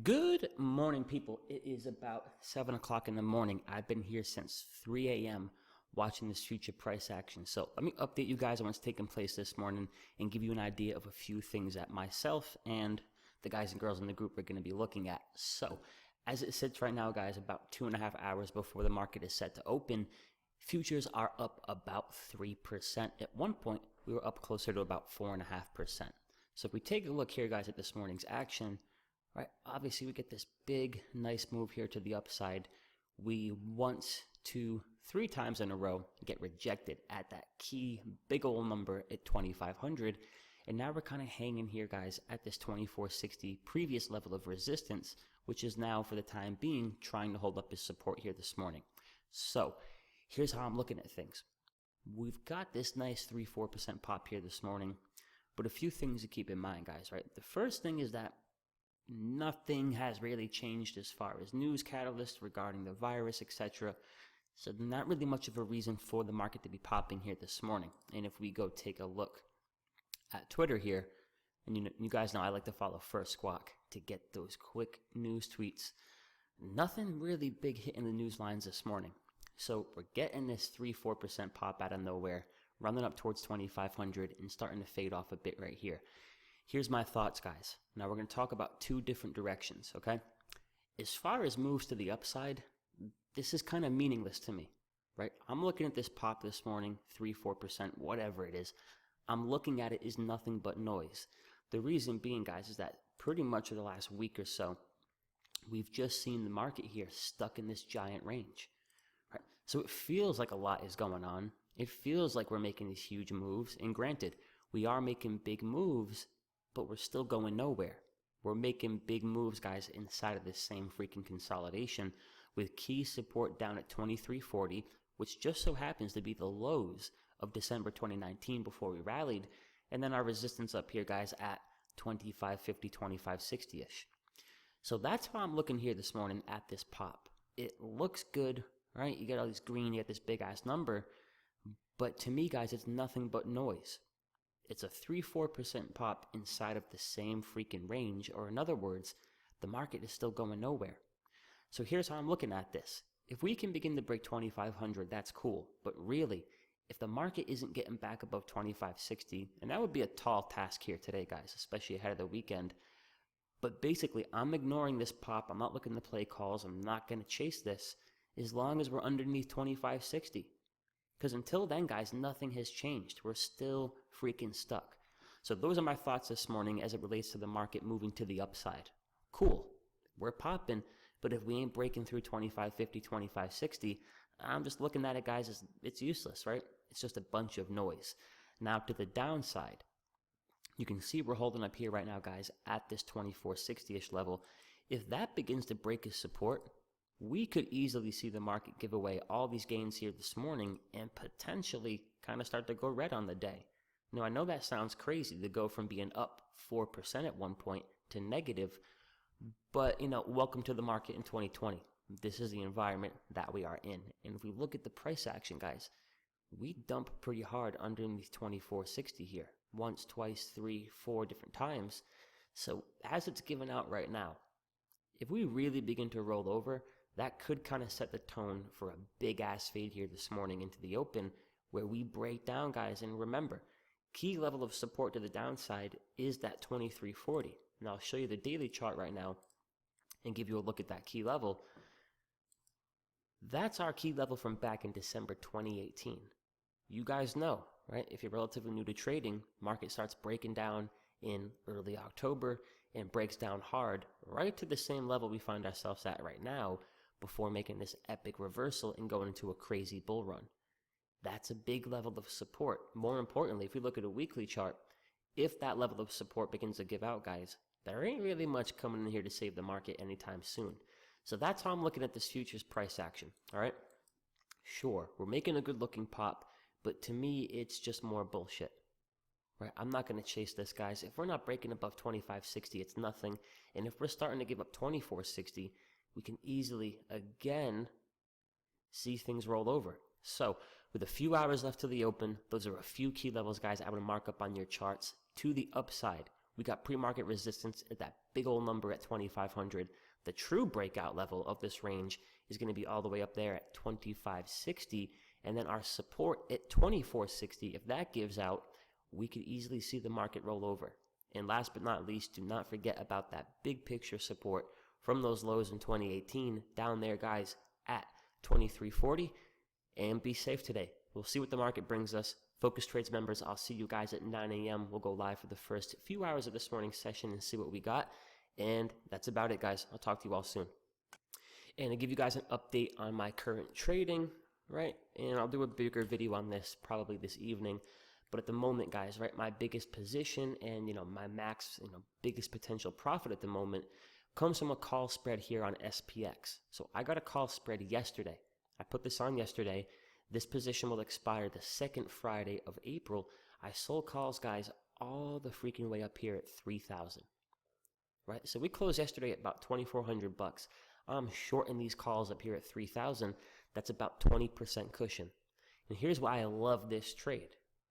Good morning, people. It is about 7 o'clock in the morning. I've been here since 3 a.m. watching this future price action. So let me update you guys on what's taking place this morning and give you an idea of a few things that myself and the guys and girls in the group are going to be looking at. So as it sits right now, guys, about 2.5 hours before the market is set to open, futures are up about 3%. At one point, we were up closer to about 4.5%. So if we take a look here, guys, at this morning's action, right, obviously we get this big, nice move here to the upside. We once, two, three times in a row get rejected at that key big old number at 2,500. And now we're kind of hanging here, guys, at this 2460 previous level of resistance, which is now, for the time being, trying to hold up as support here this morning. So here's how I'm looking at things. We've got this nice 3-4% pop here this morning, but a few things to keep in mind, guys, right? The first thing is that nothing has really changed as far as news catalysts regarding the virus, etc. So not really much of a reason for the market to be popping here this morning. And if we go take a look at Twitter here, and you guys know I like to follow First Squawk to get those quick news tweets. Nothing really big hitting the news lines this morning. So we're getting this 3-4% pop out of nowhere, running up towards 2,500 and starting to fade off a bit right here. Here's my thoughts, guys. Now we're going to talk about two different directions, okay? As far as moves to the upside, this is kind of meaningless to me, right? I'm looking at this pop this morning, 3-4%, whatever it is. I'm looking at it as nothing but noise. The reason being, guys, is that pretty much for the last week or so, we've just seen the market here stuck in this giant range, right? So it feels like a lot is going on. It feels like we're making these huge moves. And granted, we are making big moves, but we're still going nowhere. We're making big moves, guys, inside of this same freaking consolidation with key support down at 2340, which just so happens to be the lows of December 2019 before we rallied, and then our resistance up here, guys, at 2550, 2560-ish. So that's how I'm looking here this morning at this pop. It looks good, right? You get all these green, you get this big-ass number, but to me, guys, it's nothing but noise. It's a 3-4% pop inside of the same freaking range, or in other words, the market is still going nowhere. So here's how I'm looking at this. If we can begin to break 2,500, that's cool. But really, if the market isn't getting back above 2,560, and that would be a tall task here today, guys, especially ahead of the weekend. But basically, I'm ignoring this pop. I'm not looking to play calls. I'm not going to chase this as long as we're underneath 2,560. Because until then, guys, nothing has changed. We're still freaking stuck. So those are my thoughts this morning as it relates to the market moving to the upside. Cool. We're popping, but if we ain't breaking through 2550, 2560, I'm just looking at it, guys, as it's useless, right? It's just a bunch of noise. Now to the downside, you can see we're holding up here right now, guys, at this 2460-ish level. If that begins to break as support, we could easily see the market give away all these gains here this morning and potentially kind of start to go red on the day. Now, I know that sounds crazy to go from being up 4% at one point to negative, but, welcome to the market in 2020. This is the environment that we are in. And if we look at the price action, guys, we dump pretty hard underneath 2460 here. Once, twice, 3, 4 different times. So as it's given out right now, if we really begin to roll over, that could kind of set the tone for a big-ass fade here this morning into the open where we break down, guys. And remember, key level of support to the downside is that 2340. And I'll show you the daily chart right now and give you a look at that key level. That's our key level from back in December 2018. You guys know, right? If you're relatively new to trading, market starts breaking down in early October and breaks down hard right to the same level we find ourselves at right now before making this epic reversal and going into a crazy bull run. That's a big level of support. More importantly, if we look at a weekly chart, if that level of support begins to give out, guys, there ain't really much coming in here to save the market anytime soon. So that's how I'm looking at this futures price action, all right? Sure, we're making a good-looking pop, but to me, it's just more bullshit, right? I'm not going to chase this, guys. If we're not breaking above 2560, it's nothing. And if we're starting to give up 2460, we can easily, again, see things roll over. So with a few hours left to the open, those are a few key levels, guys, I would mark up on your charts to the upside. We got pre-market resistance at that big old number at 2,500. The true breakout level of this range is going to be all the way up there at 2,560. And then our support at 2,460, if that gives out, we could easily see the market roll over. And last but not least, do not forget about that big picture support from those lows in 2018 down there, guys, at 2340. And be safe today. We'll see what the market brings us. Focus Trades members, I'll see you guys at 9 a.m. We'll go live for the first few hours of this morning's session and see what we got. And that's about it, guys. I'll talk to you all soon. And I'll give you guys an update on my current trading, right? And I'll do a bigger video on this probably this evening. But at the moment, guys, right, my biggest position and, my max, biggest potential profit at the moment comes from a call spread here on SPX. So I got a call spread yesterday. I put this on yesterday. This position will expire the second Friday of April. I sold calls, guys, all the freaking way up here at 3,000. Right? So we closed yesterday at about 2,400 bucks. I'm shorting these calls up here at 3,000. That's about 20% cushion. And here's why I love this trade.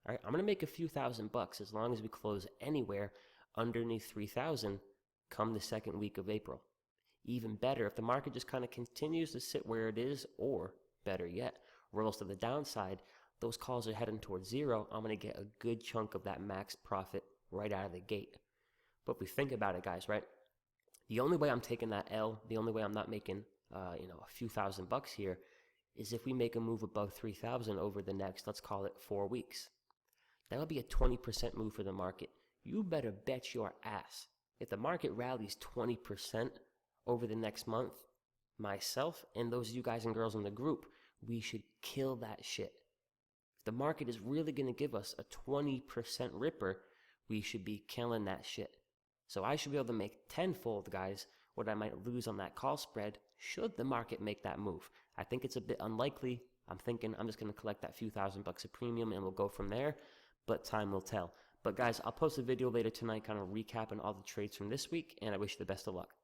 All right, I'm going to make a few $1,000 as long as we close anywhere underneath 3,000 come the second week of April. Even better if the market just kind of continues to sit where it is, or better yet, rolls to the downside, those calls are heading towards zero. I'm going to get a good chunk of that max profit right out of the gate. But if we think about it, guys, right, the only way I'm taking that L, the only way I'm not making a few $1,000 here is if we make a move above 3,000 over the next, let's call it 4 weeks. That would be a 20% move for the market. You better bet your ass. If the market rallies 20% over the next month, myself and those of you guys and girls in the group, we should kill that shit. If the market is really going to give us a 20% ripper, we should be killing that shit. So I should be able to make tenfold, guys, what I might lose on that call spread should the market make that move. I think it's a bit unlikely. I'm thinking I'm just going to collect that few $1,000 of premium and we'll go from there. But time will tell. But guys, I'll post a video later tonight kind of recapping all the trades from this week, and I wish you the best of luck.